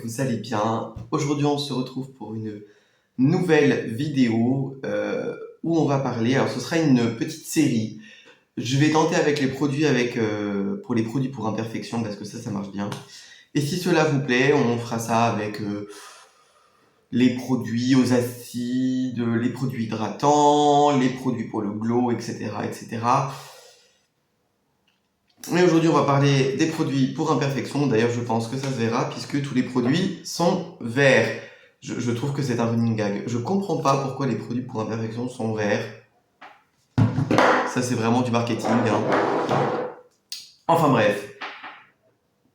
vous allez bien. Aujourd'hui, on se retrouve pour une nouvelle vidéo où on va parler. Alors, ce sera une petite série. Je vais tenter avec les produits pour les produits pour imperfection parce que ça marche bien. Et si cela vous plaît, on fera ça avec les produits aux acides, les produits hydratants, les produits pour le glow, etc., etc. Mais aujourd'hui, on va parler des produits pour imperfection. D'ailleurs, je pense que ça se verra puisque tous les produits sont verts. Je trouve que c'est un running gag. Je comprends pas pourquoi les produits pour imperfection sont verts. Ça, c'est vraiment du marketing, hein. Enfin bref,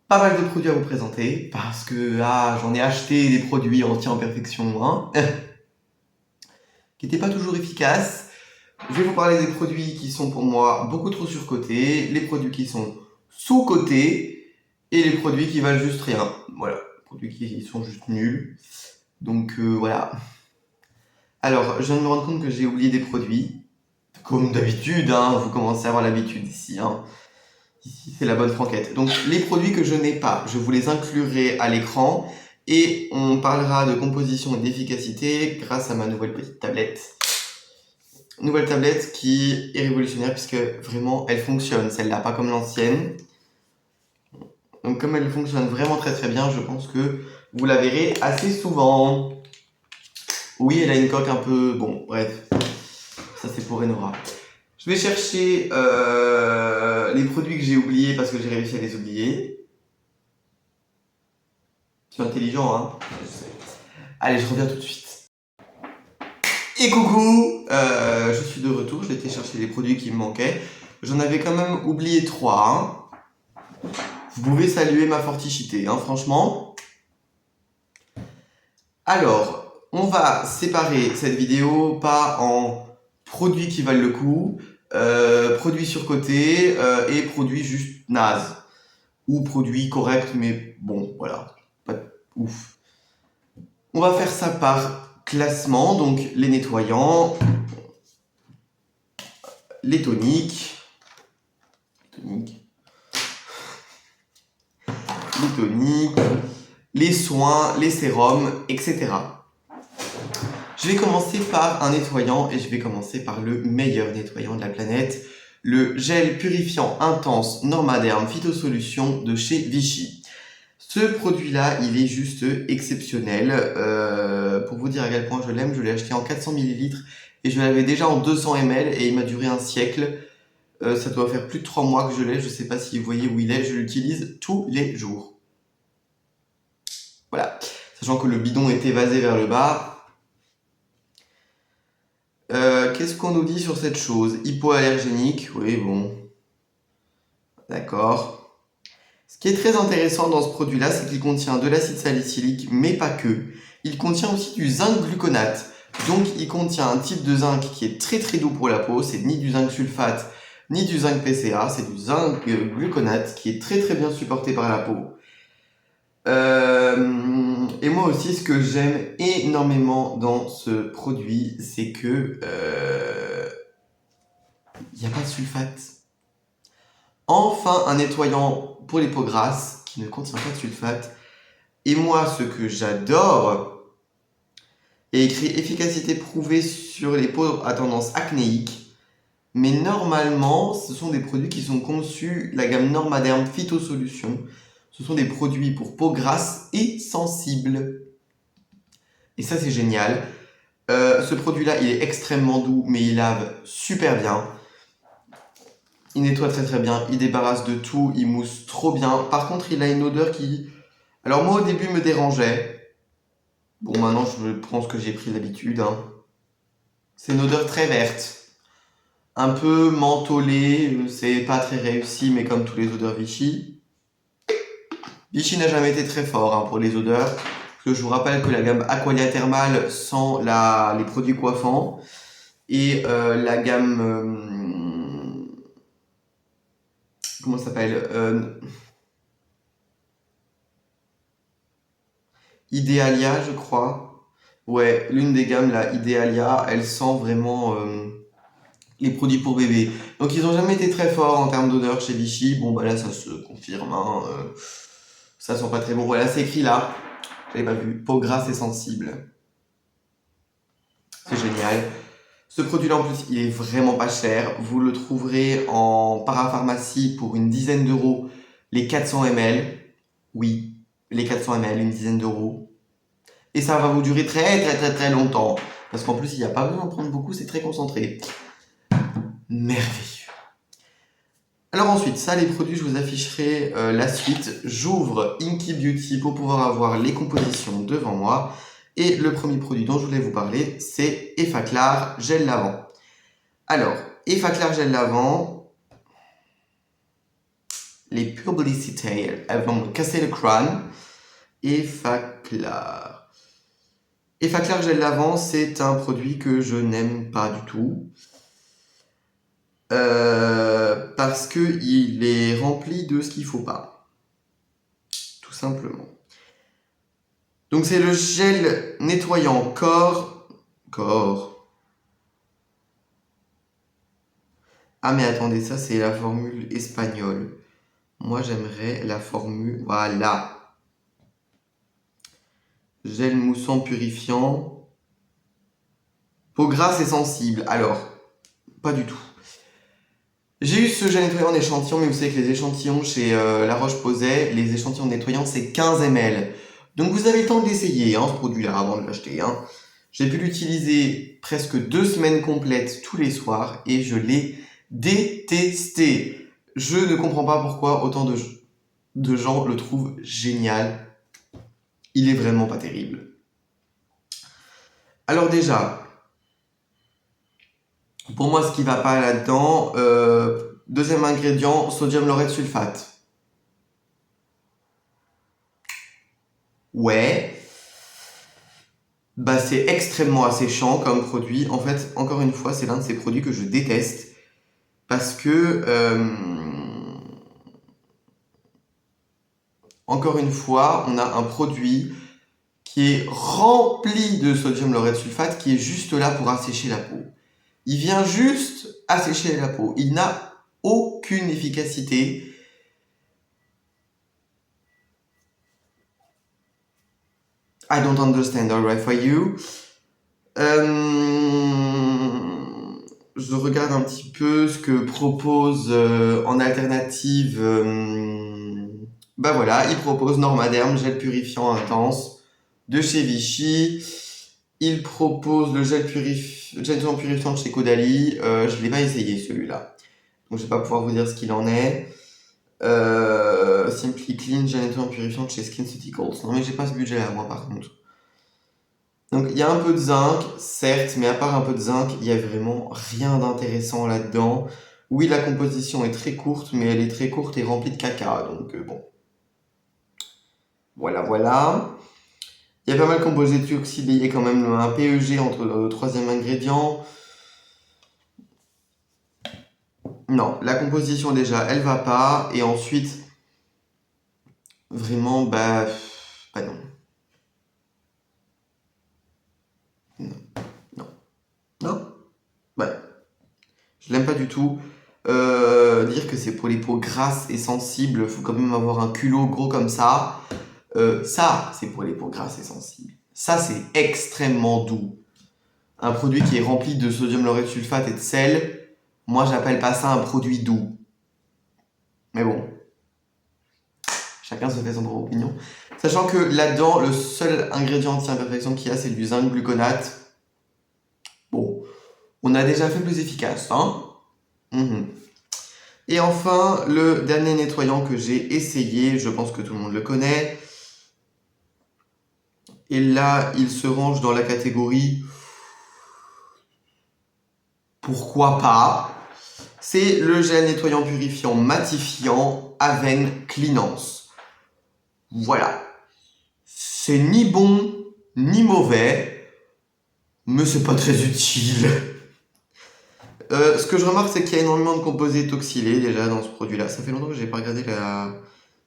pas mal de produits à vous présenter parce que j'en ai acheté des produits anti-imperfection, hein, qui n'étaient pas toujours efficaces. Je vais vous parler des produits qui sont pour moi beaucoup trop surcotés, les produits qui sont sous-cotés et les produits qui valent juste rien. Voilà, les produits qui sont juste nuls. Donc voilà. Alors, je viens de me rendre compte que j'ai oublié des produits. Comme d'habitude, hein, vous commencez à avoir l'habitude ici. Hein. Ici, c'est la bonne franquette. Donc, les produits que je n'ai pas, je vous les inclurai à l'écran. Et on parlera de composition et d'efficacité grâce à ma nouvelle petite tablette. Nouvelle tablette qui est révolutionnaire puisque vraiment, elle fonctionne. Celle-là, pas comme l'ancienne. Donc, comme elle fonctionne vraiment très très bien, je pense que vous la verrez assez souvent. Oui, elle a une coque un peu... Bon, bref. Ça, c'est pour Enora. Je vais chercher les produits que j'ai oubliés parce que j'ai réussi à les oublier. C'est intelligent, hein. Je sais. Allez, je reviens tout de suite. Et coucou, je suis de retour. J'ai été chercher les produits qui me manquaient. J'en avais quand même oublié 3. Hein. Vous pouvez saluer ma forticité, hein, franchement. Alors, on va séparer cette vidéo pas en produits qui valent le coup, produits surcotés et produits juste nazes. Ou produits corrects, mais bon, voilà, pas ouf. On va faire ça par classement, donc les nettoyants, les toniques, les soins, les sérums, etc. Je vais commencer par un nettoyant et je vais commencer par le meilleur nettoyant de la planète, le gel purifiant intense Normaderm Phytosolution de chez Vichy. Ce produit-là, il est juste exceptionnel. Pour vous dire à quel point je l'aime, je l'ai acheté en 400 ml et je l'avais déjà en 200 ml et il m'a duré un siècle. Ça doit faire plus de 3 mois que je l'ai, je ne sais pas si vous voyez où il est, je l'utilise tous les jours. Voilà, sachant que le bidon est évasé vers le bas. Qu'est-ce qu'on nous dit sur cette chose? Hypoallergénique, oui, bon. D'accord. Ce qui est très intéressant dans ce produit-là, c'est qu'il contient de l'acide salicylique, mais pas que. Il contient aussi du zinc gluconate. Donc, il contient un type de zinc qui est très très doux pour la peau. C'est ni du zinc sulfate, ni du zinc PCA. C'est du zinc gluconate qui est très très bien supporté par la peau. Et moi aussi, ce que j'aime énormément dans ce produit, c'est que il n'y a pas de sulfate. Enfin, un nettoyant pour les peaux grasses qui ne contient pas de sulfate. Et moi, ce que j'adore est écrit efficacité prouvée sur les peaux à tendance acnéique. Mais normalement, ce sont des produits qui sont conçus, la gamme Normaderm Phytosolution. Ce sont des produits pour peau grasse et sensible. Et ça, c'est génial. Ce produit-là, il est extrêmement doux, mais il lave super bien. Il nettoie très très bien, il débarrasse de tout, il mousse trop bien. Par contre, il a une odeur qui... Alors moi, au début, me dérangeait. Bon, maintenant, je pense que j'ai pris l'habitude. Hein. C'est une odeur très verte. Un peu mentholée, c'est pas très réussi, mais comme tous les odeurs Vichy. Vichy n'a jamais été très fort hein, pour les odeurs. Parce que je vous rappelle que la gamme Aqualia Thermal sent les produits coiffants. Et la gamme... comment ça s'appelle Idealia, je crois. Ouais, l'une des gammes, là, Idealia, elle sent vraiment les produits pour bébé. Donc, ils n'ont jamais été très forts en termes d'odeur chez Vichy. Bon, bah là, ça se confirme. Hein, ça sent pas très bon. Voilà, c'est écrit là. J'avais pas vu. Peau grasse et sensible. C'est génial. Ce produit-là, en plus, il est vraiment pas cher. Vous le trouverez en parapharmacie pour une dizaine d'euros, les 400 ml. Oui, les 400 ml, une dizaine d'euros. Et ça va vous durer très longtemps. Parce qu'en plus, il n'y a pas besoin d'en prendre beaucoup, c'est très concentré. Merveilleux. Alors ensuite, ça, les produits, je vous afficherai la suite. J'ouvre Inky Beauty pour pouvoir avoir les compositions devant moi. Et le premier produit dont je voulais vous parler, c'est Effaclar Gel Lavant. Alors, Effaclar Gel Lavant, les publicités, elles vont me casser le crâne. Effaclar. Effaclar Gel Lavant, c'est un produit que je n'aime pas du tout. Parce qu'il est rempli de ce qu'il ne faut pas. Tout simplement. Donc c'est le gel nettoyant corps. Ah mais attendez, ça c'est la formule espagnole. Moi j'aimerais la formule... Voilà. Gel moussant purifiant. Peau grasse et sensible. Alors, pas du tout. J'ai eu ce gel nettoyant en échantillon, mais vous savez que les échantillons chez La Roche-Posay, les échantillons nettoyants, c'est 15 ml. Donc vous avez le temps d'essayer ce produit-là avant de l'acheter. J'ai pu l'utiliser presque 2 semaines complètes tous les soirs et je l'ai détesté. Je ne comprends pas pourquoi autant de gens le trouvent génial. Il est vraiment pas terrible. Alors déjà, pour moi, ce qui va pas là-dedans, deuxième ingrédient, sodium laureth sulfate. Ouais, bah c'est extrêmement asséchant comme produit. En fait, encore une fois, c'est l'un de ces produits que je déteste parce que, encore une fois, on a un produit qui est rempli de sodium laureth sulfate qui est juste là pour assécher la peau. Il vient juste assécher la peau. Il n'a aucune efficacité. I don't understand, alright for you. Je regarde un petit peu ce que propose en alternative. Bah voilà, il propose Normaderm, gel purifiant intense de chez Vichy. Il propose le gel purifiant de chez Caudalie. Je ne l'ai pas essayé celui-là. Donc je vais pas pouvoir vous dire ce qu'il en est. Simply Clean, gel nettoyant purifiant de chez SkinCeuticals. Non mais j'ai pas ce budget là moi par contre. Donc il y a un peu de zinc, certes, mais à part un peu de zinc, il y a vraiment rien d'intéressant là-dedans. Oui, la composition est très courte, mais elle est très courte et remplie de caca, donc bon. Voilà. Il y a pas mal de composés dioxyde, il y a quand même un PEG entre le troisième ingrédient. Non, la composition déjà, elle va pas, et ensuite, vraiment, bah non. Non. Ouais. Je l'aime pas du tout. Dire que c'est pour les peaux grasses et sensibles, faut quand même avoir un culot gros comme ça. Ça, c'est pour les peaux grasses et sensibles. Ça, c'est extrêmement doux. Un produit qui est rempli de sodium laureth sulfate et de sel, moi, j'appelle pas ça un produit doux. Mais bon, chacun se fait son propre opinion. Sachant que là-dedans, le seul ingrédient anti-imperfection qu'il y a, c'est du zinc gluconate. Bon, on a déjà fait plus efficace, Et enfin, le dernier nettoyant que j'ai essayé, je pense que tout le monde le connaît. Et là, il se range dans la catégorie pourquoi pas. C'est le gel nettoyant purifiant matifiant Aven Cleanance. Voilà. C'est ni bon ni mauvais, mais c'est pas très utile. Ce que je remarque, c'est qu'il y a énormément de composés toxylés déjà dans ce produit-là. Ça fait longtemps que j'ai pas regardé la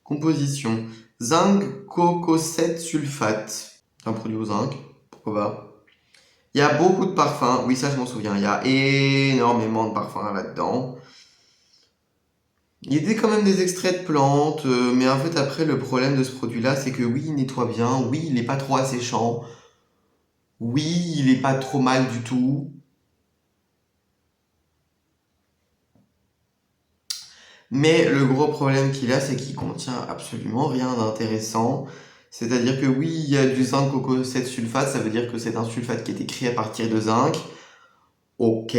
composition. Zinc cocosette sulfate. C'est un produit au zinc. Pourquoi pas. Il y a beaucoup de parfums. Oui, ça, je m'en souviens. Il y a énormément de parfums là-dedans. Il y a quand même des extraits de plantes, mais en fait après le problème de ce produit-là, c'est que oui, il nettoie bien, oui, il n'est pas trop asséchant, oui, il n'est pas trop mal du tout, mais le gros problème qu'il a, c'est qu'il contient absolument rien d'intéressant. C'est-à-dire que oui, il y a du zinc au coco-7 sulfate, ça veut dire que c'est un sulfate qui est écrit à partir de zinc. Ok.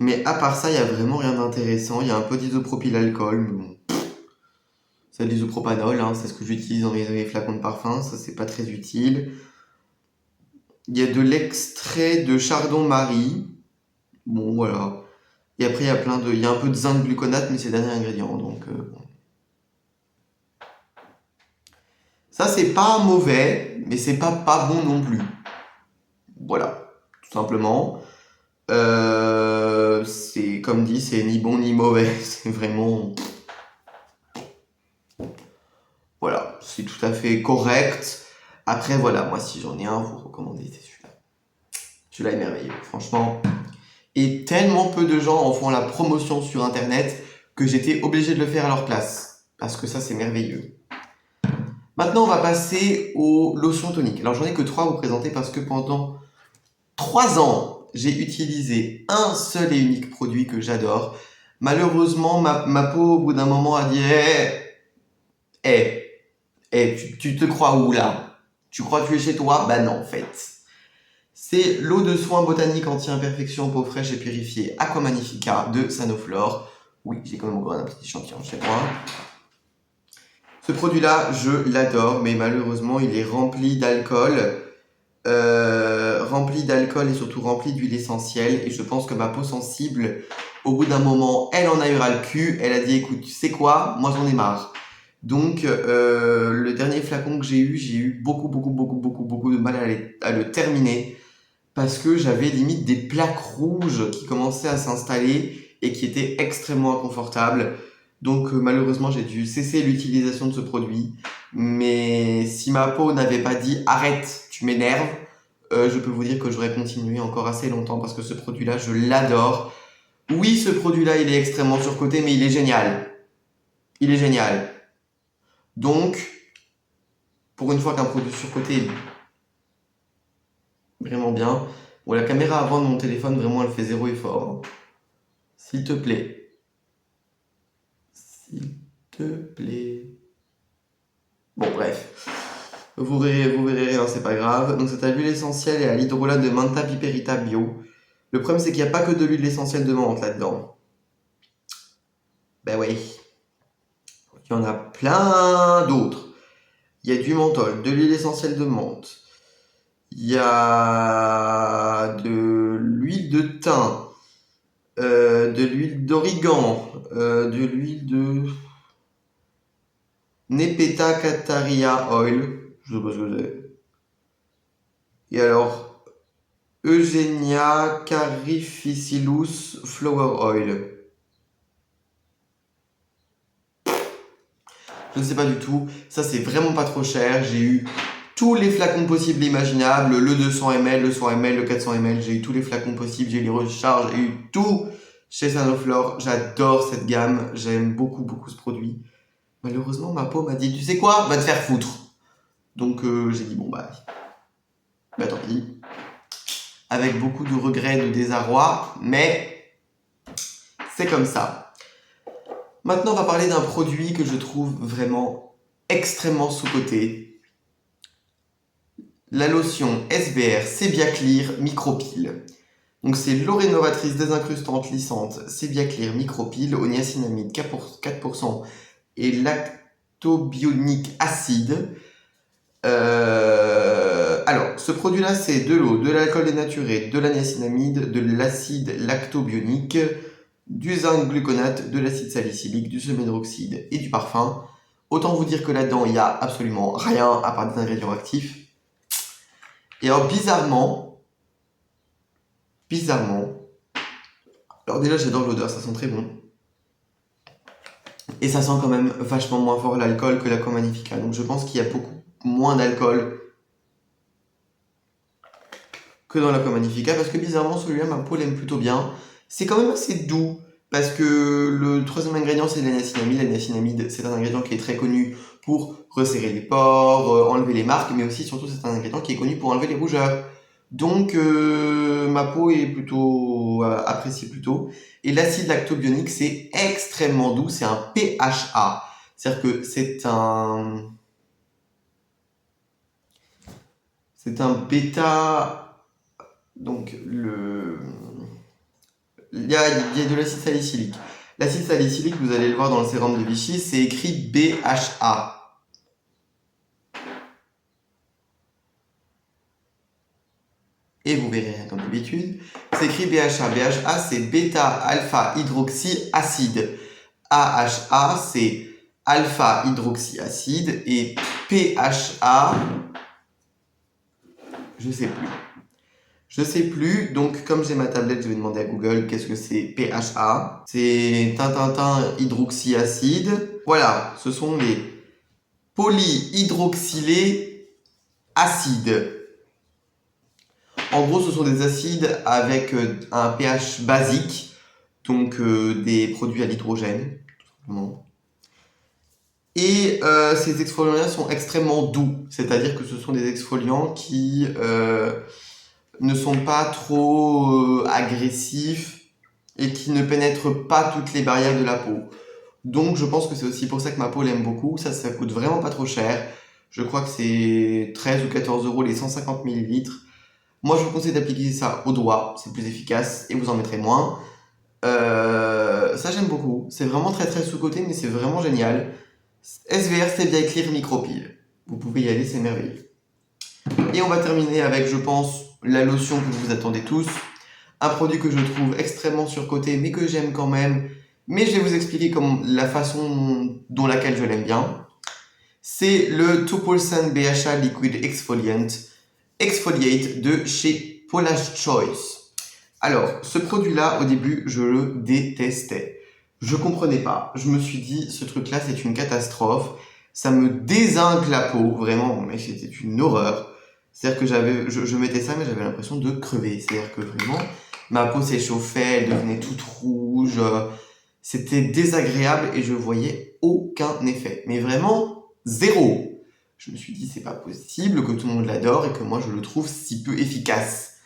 Mais à part ça, il y a vraiment rien d'intéressant. Il y a un peu d'isopropylalcool, mais bon, c'est de l'isopropanol, hein, c'est ce que j'utilise dans mes flacons de parfum, ça c'est pas très utile. Il y a de l'extrait de chardon-marie. Bon, voilà. Et après, il y a un peu de zinc gluconate, mais c'est le dernier ingrédient. Donc, bon. Ça, c'est pas mauvais, mais c'est pas bon non plus. Voilà, tout simplement. C'est comme dit, c'est ni bon ni mauvais. C'est vraiment. Voilà, c'est tout à fait correct. Après, voilà, moi, si j'en ai un, vous recommandez, c'est celui-là. Celui-là est merveilleux, franchement. Et tellement peu de gens en font la promotion sur Internet que j'étais obligé de le faire à leur place. Parce que ça, c'est merveilleux. Maintenant, on va passer aux lotions toniques. Alors, j'en ai que 3 à vous présenter parce que pendant 3 ans, j'ai utilisé un seul et unique produit que j'adore. Malheureusement, ma peau, au bout d'un moment, a dit tu te crois où là? Tu crois que tu es chez toi? Bah non, en fait. C'est l'eau de soin botanique anti-imperfection peau fraîche et purifiée Aqua Magnifica de Sanoflore. Oui, j'ai quand même encore un petit échantillon chez moi. Ce produit-là, je l'adore, mais malheureusement, il est rempli d'alcool. Rempli d'alcool et surtout rempli d'huile essentielle. Et je pense que ma peau sensible, au bout d'un moment, elle en a eu ras le cul. Elle a dit, écoute, tu sais quoi? Moi, j'en ai marre. Donc, le dernier flacon que j'ai eu beaucoup de mal à le terminer parce que j'avais limite des plaques rouges qui commençaient à s'installer et qui étaient extrêmement inconfortables. Donc, malheureusement, j'ai dû cesser l'utilisation de ce produit. Mais si ma peau n'avait pas dit arrête, tu m'énerves, je peux vous dire que j'aurais continué encore assez longtemps parce que ce produit-là, je l'adore. Oui, ce produit-là, il est extrêmement surcoté, mais il est génial. Il est génial. Donc, pour une fois qu'un produit surcoté est vraiment bien. Bon, la caméra avant de mon téléphone, vraiment, elle fait zéro effort. S'il te plaît. S'il te plaît. Bon, bref. Vous verrez rien, c'est pas grave. Donc, c'est à l'huile essentielle et à l'hydrolat de Manta Piperita Bio. Le problème, c'est qu'il n'y a pas que de l'huile essentielle de menthe là-dedans. Ben oui. Il y en a plein d'autres. Il y a du menthol, de l'huile essentielle de menthe. Il y a de l'huile de thym, de l'huile d'origan, de l'huile de Nepeta Cataria Oil. Je sais pas ce que c'est. Et alors, Eugenia Carificillus Flower Oil. Je ne sais pas du tout. Ça, c'est vraiment pas trop cher. J'ai eu tous les flacons possibles et imaginables. Le 200 ml, le 100 ml, le 400 ml. J'ai eu tous les flacons possibles. J'ai eu les recharges. J'ai eu tout chez Sanoflore. J'adore cette gamme. J'aime beaucoup ce produit. Malheureusement, ma peau m'a dit, tu sais quoi, va te faire foutre. Donc, j'ai dit, bon, bah tant pis. Avec beaucoup de regrets, de désarroi. Mais c'est comme ça. Maintenant, on va parler d'un produit que je trouve vraiment extrêmement sous-coté. La lotion SBR Sebia Clear Micropile. Donc c'est l'eau rénovatrice désincrustante lissante Sebia Clear Micropile au niacinamide 4% et lactobionique acide. Alors, ce produit-là, c'est de l'eau, de l'alcool dénaturé, de la niacinamide, de l'acide lactobionique, du zinc gluconate, de l'acide salicylique, du semidroxyde et du parfum. Autant vous dire que là-dedans, il n'y a absolument rien à part des ingrédients actifs. Et alors, bizarrement, alors déjà, j'adore l'odeur, ça sent très bon. Et ça sent quand même vachement moins fort l'alcool que l'Aqua Magnifica. Donc je pense qu'il y a beaucoup moins d'alcool que dans l'Aqua Magnifica parce que bizarrement, celui-là, ma peau l'aime plutôt bien. C'est quand même assez doux. parce que le troisième ingrédient, c'est la niacinamide. La niacinamide, c'est un ingrédient qui est très connu pour resserrer les pores, enlever les marques, mais aussi, surtout, c'est un ingrédient qui est connu pour enlever les rougeurs. Donc, ma peau est plutôt apprécie plutôt. Et l'acide lactobionique, c'est extrêmement doux, c'est un PHA. C'est-à-dire que c'est un bêta. Donc, il y a de l'acide salicylique. L'acide salicylique, vous allez le voir dans le sérum de Vichy, c'est écrit BHA. Et vous verrez comme d'habitude, c'est écrit BHA. BHA, c'est bêta-alpha-hydroxyacide. AHA, c'est alpha-hydroxyacide. Et PHA, je sais plus. Je sais plus, donc comme j'ai ma tablette, je vais demander à Google qu'est-ce que c'est PHA. C'est tintintin hydroxyacide. Voilà, ce sont les polyhydroxylés acides. En gros, ce sont des acides avec un pH basique, donc des produits à l'hydrogène, tout simplement. Et ces exfoliants-là sont extrêmement doux, c'est-à-dire que ce sont des exfoliants qui ne sont pas trop agressifs et qui ne pénètrent pas toutes les barrières de la peau. Donc je pense que c'est aussi pour ça que ma peau l'aime beaucoup. Ça coûte vraiment pas trop cher. Je crois que c'est 13 ou 14 euros les 150 millilitres. Moi, je vous conseille d'appliquer ça au doigt, c'est plus efficace et vous en mettrez moins. Ça, j'aime beaucoup. C'est vraiment très très sous-coté, mais c'est vraiment génial. SVR Stevia Clear Micropile. Vous pouvez y aller, c'est merveilleux. Et on va terminer avec, je pense, la lotion que vous attendez tous. Un produit que je trouve extrêmement surcoté, mais que j'aime quand même. Mais je vais vous expliquer la façon dont laquelle je l'aime bien. C'est le 2% BHA Liquid Exfoliate de chez Paula's Choice. Alors, ce produit-là, au début, je le détestais. Je comprenais pas. Je me suis dit, ce truc-là, c'est une catastrophe. Ça me dézingue la peau, vraiment, mais c'était une horreur. C'est-à-dire que je mettais ça, mais j'avais l'impression de crever. C'est-à-dire que vraiment, ma peau s'échauffait, elle devenait toute rouge. C'était désagréable et je voyais aucun effet. Mais vraiment, zéro. Je me suis dit, c'est pas possible que tout le monde l'adore et que moi je le trouve si peu efficace.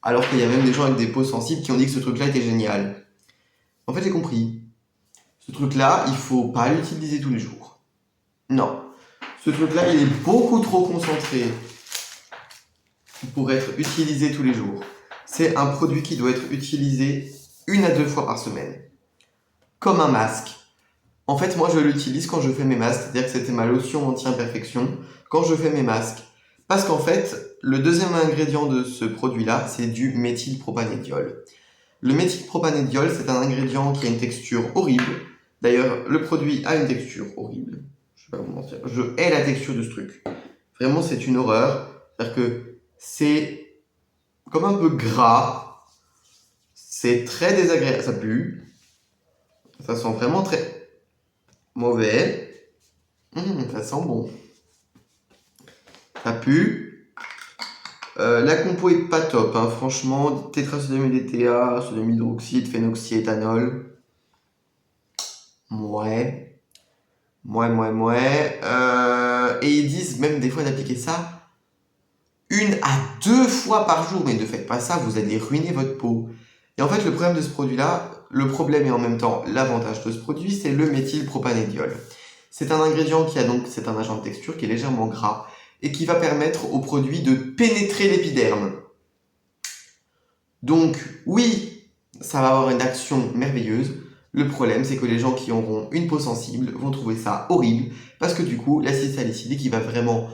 Alors qu'il y a même des gens avec des peaux sensibles qui ont dit que ce truc-là était génial. En fait, j'ai compris. Ce truc-là, il faut pas l'utiliser tous les jours. Non. Ce truc-là, il est beaucoup trop concentré pour être utilisé tous les jours. C'est un produit qui doit être utilisé 1 à 2 fois par semaine. Comme un masque. En fait, moi, je l'utilise quand je fais mes masques, c'est-à-dire que c'était ma lotion anti-imperfection quand je fais mes masques. Parce qu'en fait, le deuxième ingrédient de ce produit-là, c'est du méthylpropanédiol. Le méthylpropanédiol, c'est un ingrédient qui a une texture horrible. D'ailleurs, le produit a une texture horrible. Je vais pas vous mentir. Je hais la texture de ce truc. Vraiment, c'est une horreur. C'est-à-dire que c'est comme un peu gras. C'est très désagréable. Ça pue. Ça sent vraiment très mauvais. Ça sent bon. Ça pue. La compo est pas top, hein. Franchement, tétrasodium DTA, sodium hydroxyde, phénoxyéthanol. Ouais. Et ils disent même des fois d'appliquer ça 1 à 2 fois par jour. Mais ne faites pas ça, vous allez ruiner votre peau. Et en fait, le problème de ce produit-là, le problème et en même temps l'avantage de ce produit, c'est le méthylpropanédiol. C'est un ingrédient c'est un agent de texture qui est légèrement gras et qui va permettre au produit de pénétrer l'épiderme. Donc, oui, ça va avoir une action merveilleuse. Le problème, c'est que les gens qui auront une peau sensible vont trouver ça horrible parce que du coup, l'acide salicylique, il va vraiment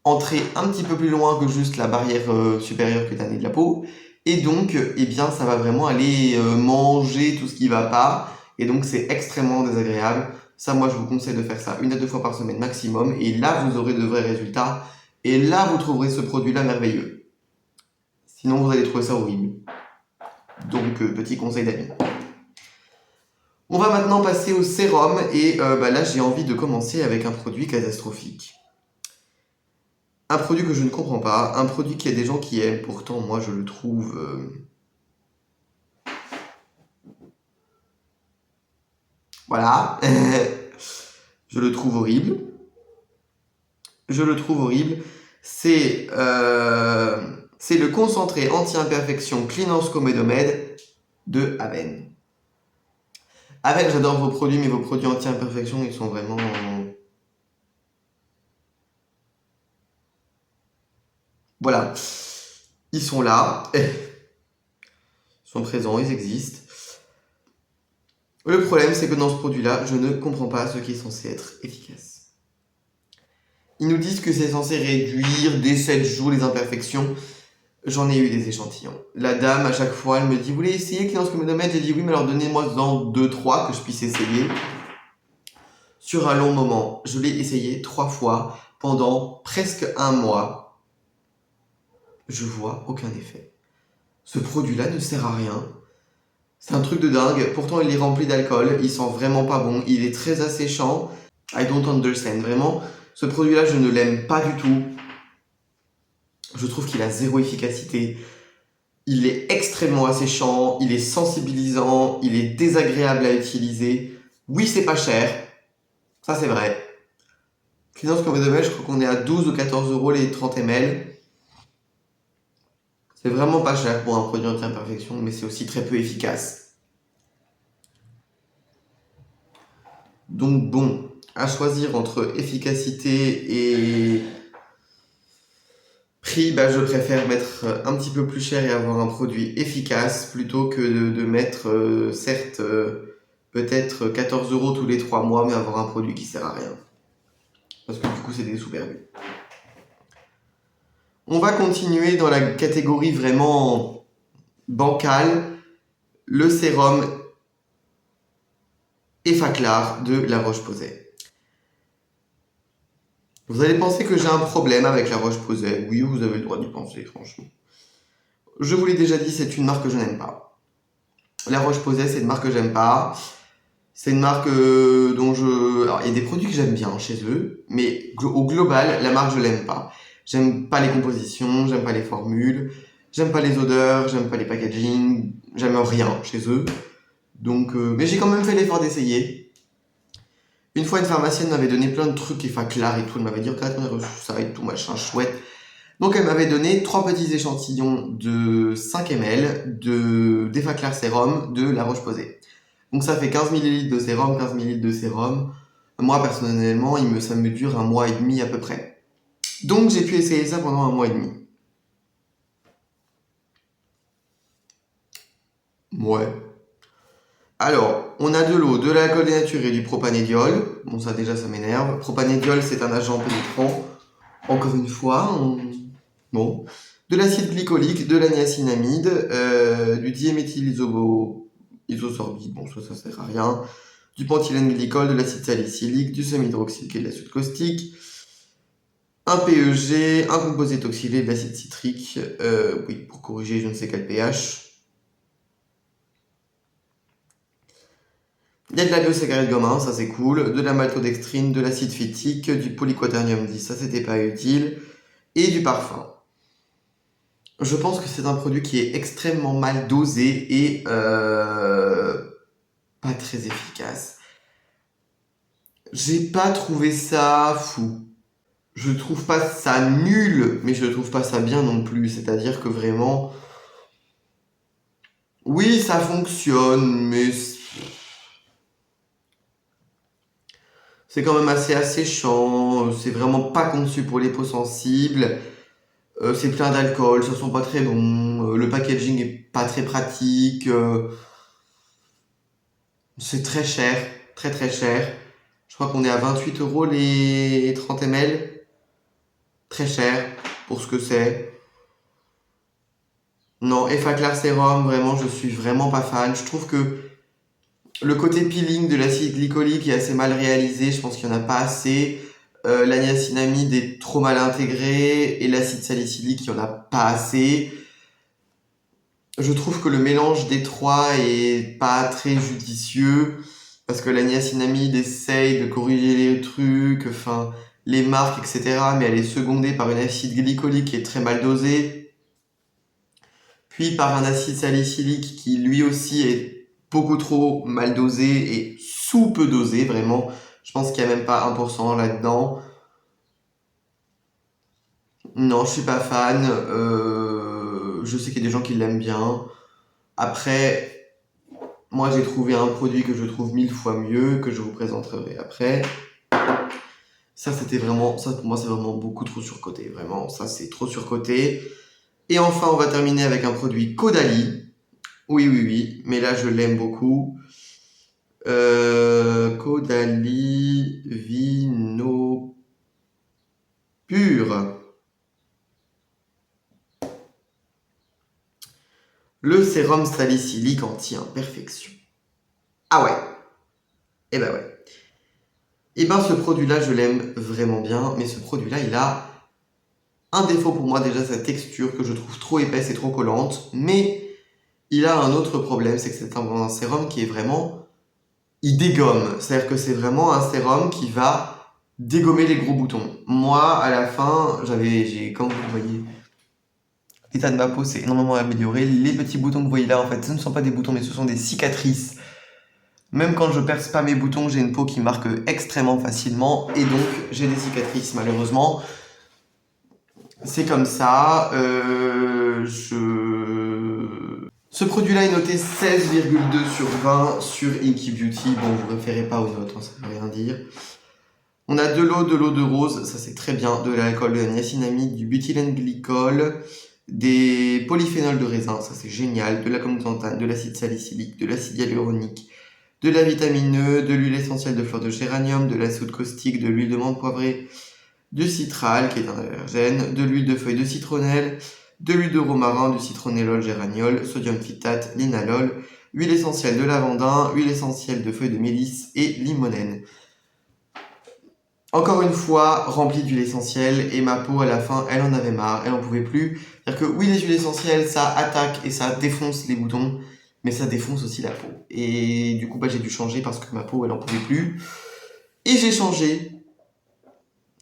entrer un petit peu plus loin que juste la barrière supérieure cutanée de la peau. Et donc, eh bien, ça va vraiment aller manger tout ce qui va pas. Et donc, c'est extrêmement désagréable. Ça, moi, je vous conseille de faire ça 1 à 2 fois par semaine maximum. Et là, vous aurez de vrais résultats. Et là, vous trouverez ce produit-là merveilleux. Sinon, vous allez trouver ça horrible. Donc, petit conseil d'amis. On va maintenant passer au sérum. Et là, j'ai envie de commencer avec un produit catastrophique. Un produit que je ne comprends pas. Un produit qu'il y a des gens qui aiment. Pourtant, moi, je le trouve... Voilà. Je le trouve horrible. Je le trouve horrible. C'est le concentré anti-imperfection Cleanance Comedomed de Aven. Aven, j'adore vos produits, mais vos produits anti-imperfection, ils sont vraiment... Voilà. Ils sont là. Ils sont présents, ils existent. Le problème, c'est que dans ce produit-là, je ne comprends pas ce qui est censé être efficace. Ils nous disent que c'est censé réduire dès 7 jours les imperfections. J'en ai eu des échantillons. La dame, à chaque fois, elle me dit « Vous voulez essayer Cleanance Comedomed ?» J'ai dit « Oui, mais alors donnez-moi-en 2-3 que je puisse essayer. » Sur un long moment, je l'ai essayé 3 fois pendant presque 1 mois. Je vois aucun effet. Ce produit-là ne sert à rien. C'est un truc de dingue. Pourtant, il est rempli d'alcool. Il sent vraiment pas bon. Il est très asséchant. I don't understand. Vraiment, ce produit-là, je ne l'aime pas du tout. Je trouve qu'il a zéro efficacité. Il est extrêmement asséchant. Il est sensibilisant. Il est désagréable à utiliser. Oui, c'est pas cher. Ça, c'est vrai. Cleanance Comedomed, je crois qu'on est à 12 ou 14 euros les 30 ml. C'est vraiment pas cher pour un produit anti-imperfection, mais c'est aussi très peu efficace. Donc bon, à choisir entre efficacité et prix, je préfère mettre un petit peu plus cher et avoir un produit efficace plutôt que de mettre, certes, peut-être 14 euros tous les 3 mois, mais avoir un produit qui sert à rien. Parce que du coup, c'est des sous perdus. On va continuer dans la catégorie vraiment bancale, le sérum Effaclar de La Roche-Posay. Vous allez penser que j'ai un problème avec La Roche-Posay. Oui, vous avez le droit d'y penser, franchement. Je vous l'ai déjà dit, c'est une marque que je n'aime pas. La Roche-Posay, c'est une marque que j'aime pas. C'est une marque dont je... Alors, il y a des produits que j'aime bien chez eux, mais au global, la marque, je l'aime pas. J'aime pas les compositions, j'aime pas les formules, j'aime pas les odeurs, j'aime pas les packaging, j'aime rien chez eux. Donc, mais j'ai quand même fait l'effort d'essayer. Une fois, une pharmacienne m'avait donné plein de trucs Effaclar et tout. Elle m'avait dit, regarde, on a reçu ça et tout, machin, chouette. Donc, elle m'avait donné 3 petits échantillons de 5 ml d'Effaclar sérum de La Roche-Posay. Donc, ça fait 15 ml de sérum, 15 ml de sérum. Moi, personnellement, ça me dure 1 mois et demi à peu près. Donc, j'ai pu essayer ça pendant 1 mois et demi. Ouais. Alors, on a de l'eau, de l'alcool dénaturé, du propanédiol. Bon, ça déjà, ça m'énerve. Propanédiol, c'est un agent pénétrant. Encore une fois, bon. De l'acide glycolique, de la niacinamide, du diéméthyl-isosorbide, bon, ça sert à rien. Du pentylène glycol, de l'acide salicylique, du semi-hydroxylique et de l'acide caustique. Un PEG, un composé oxydé de l'acide citrique, oui, pour corriger je ne sais quel pH. Il y a de la biosaccharide gomme 1, ça c'est cool, de la maltodextrine, de l'acide phytique, du polyquaternium 10, ça c'était pas utile, et du parfum. Je pense que c'est un produit qui est extrêmement mal dosé et pas très efficace. J'ai pas trouvé ça fou. Je trouve pas ça nul, mais je trouve pas ça bien non plus. C'est-à-dire que vraiment... Oui, ça fonctionne, mais... C'est quand même assez asséchant. C'est vraiment pas conçu pour les peaux sensibles. C'est plein d'alcool, ça sent pas très bon. Le packaging est pas très pratique. C'est très cher, très très cher. Je crois qu'on est à 28 euros les 30 ml. Très cher pour ce que c'est. Non, Effaclar Sérum, vraiment, je suis vraiment pas fan. Je trouve que le côté peeling de l'acide glycolique est assez mal réalisé. Je pense qu'il n'y en a pas assez. La niacinamide est trop mal intégrée. Et l'acide salicylique, il n'y en a pas assez. Je trouve que le mélange des trois est pas très judicieux. Parce que la niacinamide essaye de corriger les trucs, enfin, les marques, etc. Mais elle est secondée par une acide glycolique qui est très mal dosée. Puis par un acide salicylique qui lui aussi est beaucoup trop mal dosé et sous peu dosé, vraiment. Je pense qu'il n'y a même pas 1% là-dedans. Non, je suis pas fan. Je sais qu'il y a des gens qui l'aiment bien. Après, moi j'ai trouvé un produit que je trouve 1000 fois mieux, que je vous présenterai après. Ça pour moi c'est vraiment beaucoup trop surcoté. Vraiment, ça c'est trop surcoté. Et enfin, on va terminer avec un produit Caudalie. Oui, oui, oui, mais là je l'aime beaucoup. Caudalie Vino Pur. Le sérum salicylique anti-imperfection. Ah ouais, eh ben ouais. Eh ben ce produit-là, je l'aime vraiment bien, mais ce produit-là, il a un défaut pour moi, déjà sa texture que je trouve trop épaisse et trop collante, mais il a un autre problème, c'est que c'est un sérum qui est vraiment... Il dégomme, c'est-à-dire que c'est vraiment un sérum qui va dégommer les gros boutons. Moi, à la fin, comme vous voyez, l'état de ma peau s'est énormément amélioré. Les petits boutons que vous voyez là, en fait, ce ne sont pas des boutons, mais ce sont des cicatrices. Même quand je perce pas mes boutons, j'ai une peau qui marque extrêmement facilement, et donc j'ai des cicatrices, malheureusement. C'est comme ça. Ce produit-là est noté 16,2 sur 20 sur Inky Beauty. Bon, vous ne référez pas aux notes, hein, ça ne veut rien dire. On a de l'eau de rose, ça c'est très bien, de l'alcool, de la niacinamide, du butylène glycol, des polyphénols de raisin, ça c'est génial, de la colantane, de l'acide salicylique, de l'acide hyaluronique, de la vitamine E, de l'huile essentielle de fleur de géranium, de la soude caustique, de l'huile de menthe poivrée, du citral qui est un allergène, de l'huile de feuille de citronnelle, de l'huile de romarin, du citronellol, géraniol, sodium phytate, linalol, huile essentielle de lavandin, huile essentielle de feuilles de mélisse et limonène. Encore une fois, rempli d'huile essentielle, et ma peau à la fin, elle en avait marre, elle en pouvait plus. C'est-à-dire que oui, les huiles essentielles, ça attaque et ça défonce les boutons, mais ça défonce aussi la peau. Et du coup, j'ai dû changer parce que ma peau, elle en pouvait plus. Et j'ai changé,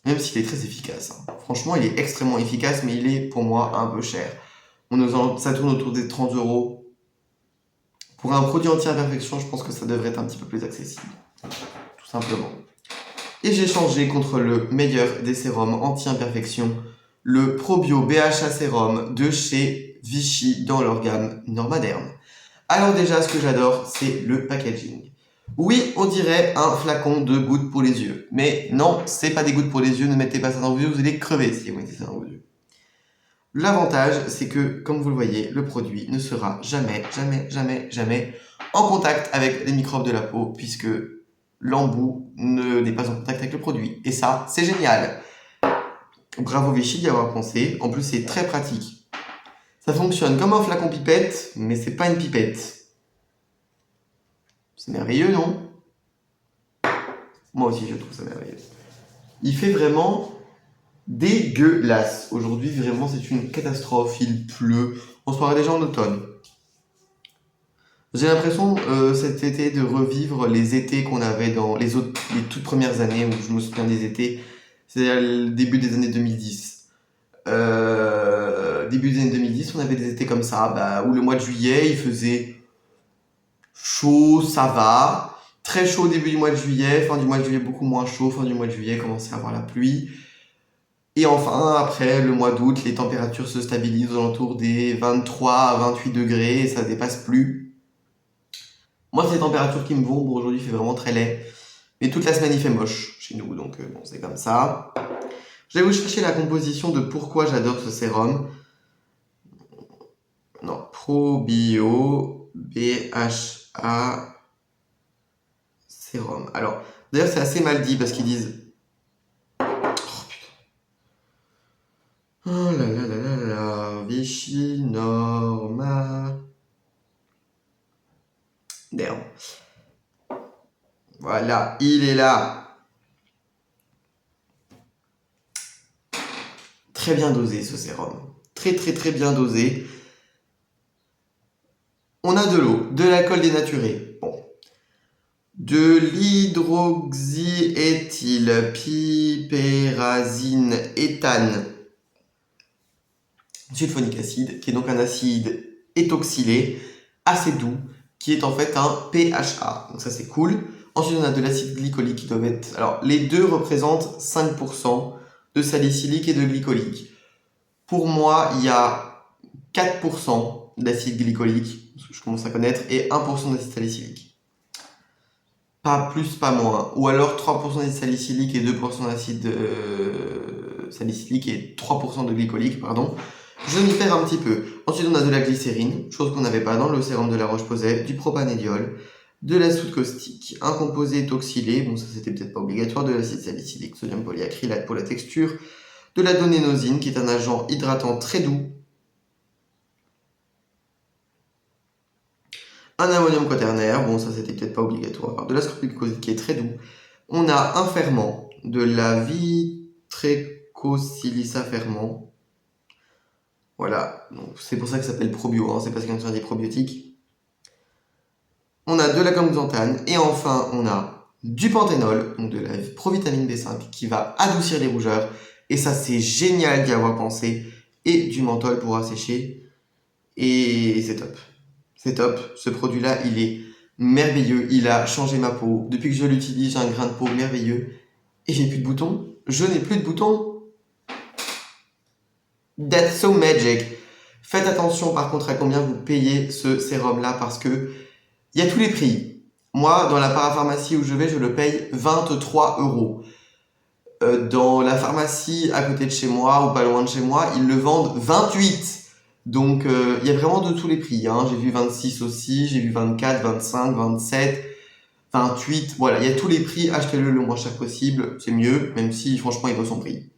même s'il est très efficace. Hein. Franchement, il est extrêmement efficace, mais il est pour moi un peu cher. Ça tourne autour des 30 €. Pour un produit anti-imperfection, je pense que ça devrait être un petit peu plus accessible. Tout simplement. Et j'ai changé contre le meilleur des sérums anti-imperfection, le Probio BHA Sérum de chez Vichy dans leur gamme Normaderne. Alors déjà, ce que j'adore, c'est le packaging. Oui, on dirait un flacon de gouttes pour les yeux. Mais non, c'est pas des gouttes pour les yeux, ne mettez pas ça dans vos yeux, vous allez crever si vous mettez ça dans vos yeux. L'avantage, c'est que, comme vous le voyez, le produit ne sera jamais en contact avec les microbes de la peau, puisque l'embout n'est pas en contact avec le produit. Et ça, c'est génial. Bravo Vichy d'y avoir pensé. En plus, c'est très pratique. Ça fonctionne comme un flacon pipette, mais c'est pas une pipette. C'est merveilleux, non? Moi aussi, je trouve ça merveilleux. Il fait vraiment dégueulasse. Aujourd'hui, vraiment, c'est une catastrophe. Il pleut. On se croirait déjà en automne. J'ai l'impression cet été de revivre les étés qu'on avait dans les toutes premières années, où je me souviens des étés, c'est le début des années 2010. Début des années 2010, on avait des étés comme ça, où le mois de juillet, il faisait chaud, ça va. Très chaud au début du mois de juillet, fin du mois de juillet beaucoup moins chaud, fin du mois de juillet, commençait à avoir la pluie. Et enfin, après le mois d'août, les températures se stabilisent aux alentours des 23 à 28 degrés et ça dépasse plus. Moi, c'est les températures qui me vont. Bon, aujourd'hui, il fait vraiment très laid. Mais toute la semaine, il fait moche chez nous. Donc, bon, c'est comme ça. Je vais vous chercher la composition de pourquoi j'adore ce sérum. Non, Probio BHA sérum. Alors, d'ailleurs, c'est assez mal dit parce qu'ils disent... Oh, putain. Oh là là là là là. Vichy Norma... Merde. Voilà, il est là. Très bien dosé ce sérum. Très bien dosé. On a de l'eau, de l'alcool dénaturé, bon. De l'hydroxyéthylpypérazine éthane sulfonique acide, qui est donc un acide éthoxylé, assez doux, qui est en fait un PHA. Donc ça c'est cool. Ensuite on a de l'acide glycolique qui doivent être... Alors les deux représentent 5% de salicylique et de glycolique. Pour moi il y a 4% d'acide glycolique, parce que je commence à connaître, et 1% d'acide salicylique. Pas plus, pas moins. Ou alors 3% d'acide salicylique et 2% d'acide salicylique et 3% de glycolique, pardon. Je m'y perds un petit peu. Ensuite, on a de la glycérine, chose qu'on n'avait pas dans le sérum de la Roche-Posay, du propanédiol, de la soude caustique, un composé toxylé, bon ça c'était peut-être pas obligatoire, de l'acide salicylique, sodium polyacrylate pour la texture, de la donénosine qui est un agent hydratant très doux, un ammonium quaternaire, bon ça c'était peut-être pas obligatoire, de l'ascorbic qui est très doux. On a un ferment, de la vitrecosilica ferment. Voilà, c'est pour ça que ça s'appelle probio, hein, c'est parce qu'il y a des probiotiques. On a de la gambuxanthane et enfin on a du panthénol, donc de la provitamine B5 qui va adoucir les rougeurs. Et ça c'est génial d'y avoir pensé. Et du menthol pour assécher. Et c'est top. C'est top. Ce produit-là, il est merveilleux. Il a changé ma peau. Depuis que je l'utilise, j'ai un grain de peau merveilleux. Et j'ai plus de boutons. Je n'ai plus de boutons. That's so magic. Faites attention par contre à combien vous payez ce sérum-là parce que il y a tous les prix. Moi, dans la parapharmacie où je vais, je le paye 23 €. Dans la pharmacie à côté de chez moi ou pas loin de chez moi, ils le vendent 28. Donc il y a vraiment de tous les prix. Hein. J'ai vu 26 aussi, j'ai vu 24, 25, 27, 28. Voilà, il y a tous les prix. Achetez-le le moins cher possible, c'est mieux, même si franchement il vaut son prix.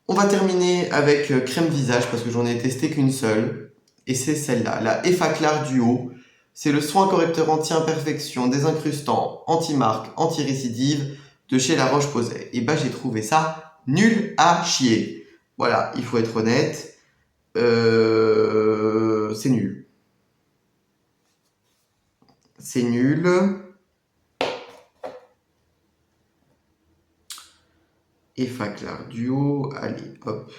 On va terminer avec crème visage parce que j'en ai testé qu'une seule. Et c'est celle-là, la Effaclar Duo. C'est le soin correcteur anti-imperfection, désincrustant, anti-marque, anti-récidive de chez La Roche-Posay. Et bah j'ai trouvé ça nul à chier. Voilà, il faut être honnête. C'est nul. C'est nul. Effaclar Duo, allez, hop.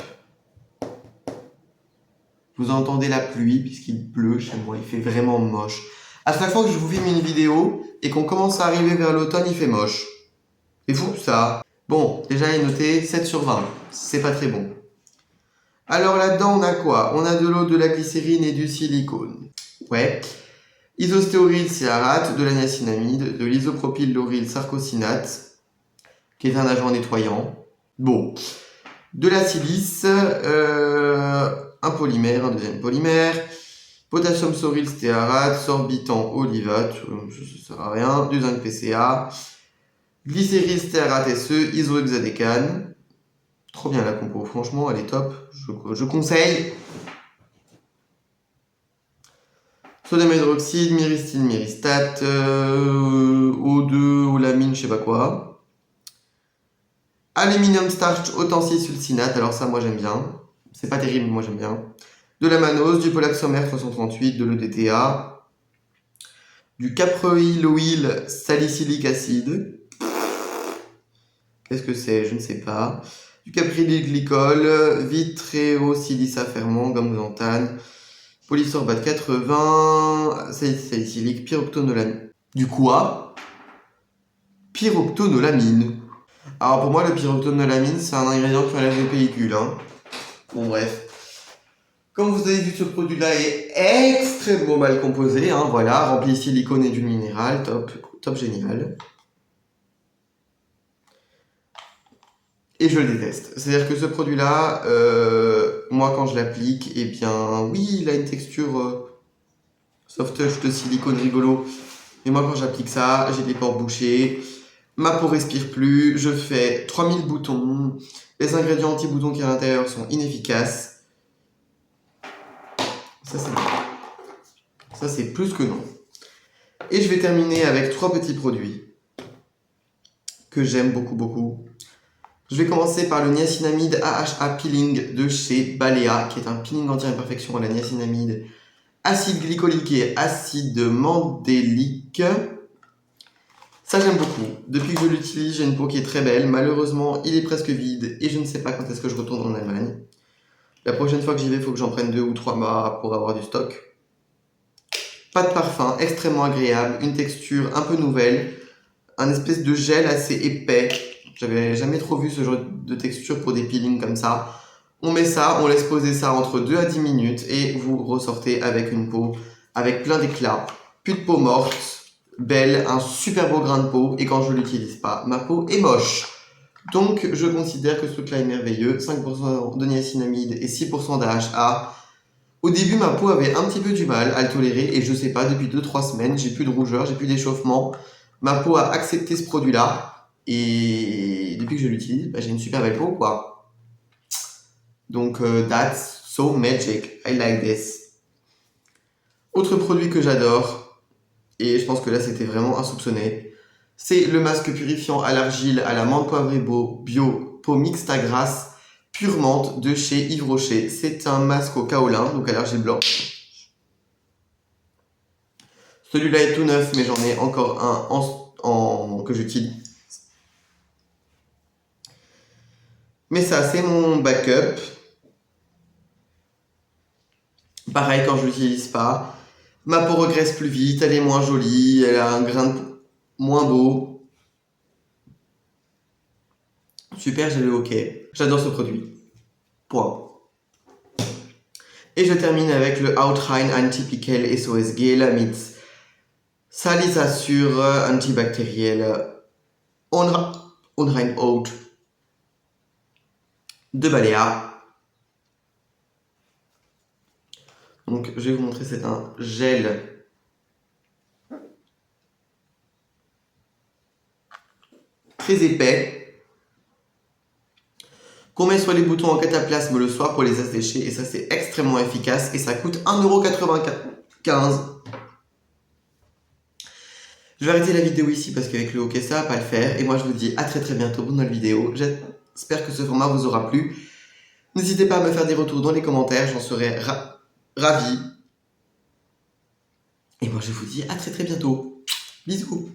Vous entendez la pluie puisqu'il pleut chez moi, il fait vraiment moche. À chaque fois que je vous filme une vidéo et qu'on commence à arriver vers l'automne, il fait moche. C'est fou ça. Bon, déjà il est noté 7 sur 20. C'est pas très bon. Alors là-dedans, on a quoi? On a de l'eau, de la glycérine et du silicone. Ouais. Isostéoryl céarate, de la niacinamide, de l'isopropyl-lauryl sarcosinate, qui est un agent nettoyant. Bon. De la silice, un polymère, un deuxième polymère, potassium sauryl stéarate, sorbitan olivate, ça sert à rien, du zinc PCA, glycéryl stéarate SE, isohexadécane. Trop bien la compo, franchement, elle est top, je conseille. Sodium hydroxyde, myristyl, myristate, O2, olamine, je sais pas quoi. Aluminium starch autensisulcinate, alors ça moi j'aime bien. C'est pas terrible, moi j'aime bien. De la mannose, du polaxomère 338, de l'EDTA, du caproyloïl salicylique acide. Qu'est-ce que c'est? Je ne sais pas. Du caprylyl-glycol, vitréosilica ferment, gambuxanthane, polysorbate 80, salicylique, pyroptonolamine. Du quoi? Pyroptonolamine. Alors pour moi, le pyroptonolamine, c'est un ingrédient qui enlève les pellicules. Hein. Bon bref. Comme vous avez vu, ce produit-là est extrêmement mal composé. Hein, voilà, rempli de silicone et du minéral. Top, top génial. Et je le déteste. C'est-à-dire que ce produit-là, moi quand je l'applique, eh bien oui, il a une texture soft touch de silicone rigolo. Mais moi quand j'applique ça, j'ai des pores bouchées. Ma peau respire plus, je fais 3000 boutons, les ingrédients anti-boutons qui à l'intérieur sont inefficaces. Ça c'est plus que non. Et je vais terminer avec 3 petits produits que j'aime beaucoup. Je vais commencer par le niacinamide AHA Peeling de chez Balea, qui est un peeling anti-imperfection à la niacinamide, acide glycolique et acide mandélique. Ça j'aime beaucoup. Depuis que je l'utilise, j'ai une peau qui est très belle. Malheureusement, il est presque vide et je ne sais pas quand est-ce que je retourne en Allemagne. La prochaine fois que j'y vais, il faut que j'en prenne 2 ou 3 pour avoir du stock. Pas de parfum, extrêmement agréable, une texture un peu nouvelle, un espèce de gel assez épais. J'avais jamais trop vu ce genre de texture pour des peelings comme ça. On met ça, on laisse poser ça entre 2 à 10 minutes et vous ressortez avec une peau avec plein d'éclat, plus de peau morte, belle, un super beau grain de peau, et quand je l'utilise pas, ma peau est moche. Donc je considère que ce truc là est merveilleux, 5% de niacinamide et 6% d'AHA. Au début ma peau avait un petit peu du mal à le tolérer et je sais pas, depuis 2-3 semaines, j'ai plus de rougeur, j'ai plus d'échauffement. Ma peau a accepté ce produit là et depuis que je l'utilise, j'ai une super belle peau quoi. Donc that's so magic, I like this. Autre produit que j'adore, et je pense que là c'était vraiment insoupçonné, c'est le masque purifiant à l'argile à la menthe poivrée bio peau mixte à grasse pure menthe de chez Yves Rocher. C'est un masque au kaolin, donc à l'argile blanche. Celui-là est tout neuf, mais j'en ai encore un que j'utilise. Mais ça, c'est mon backup. Pareil, quand je l'utilise pas, ma peau regraisse plus vite, elle est moins jolie, elle a un grain de peau moins beau. Super, j'ai le OK. J'adore ce produit. Point. Et je termine avec le Outrein Anti-Pickel SOS Gel mit Salisature antibactérielle Unreinhaut de Balea. Donc je vais vous montrer, c'est un gel très épais qu'on met sur les boutons en cataplasme le soir pour les assécher, et ça c'est extrêmement efficace et ça coûte 1,95 €. Je vais arrêter la vidéo ici parce qu'avec le hockey ça va pas le faire, et moi je vous dis à très bientôt pour une nouvelle vidéo. J'espère que ce format vous aura plu. N'hésitez pas à me faire des retours dans les commentaires, j'en serai ravi. Et moi je vous dis à très bientôt. Bisous.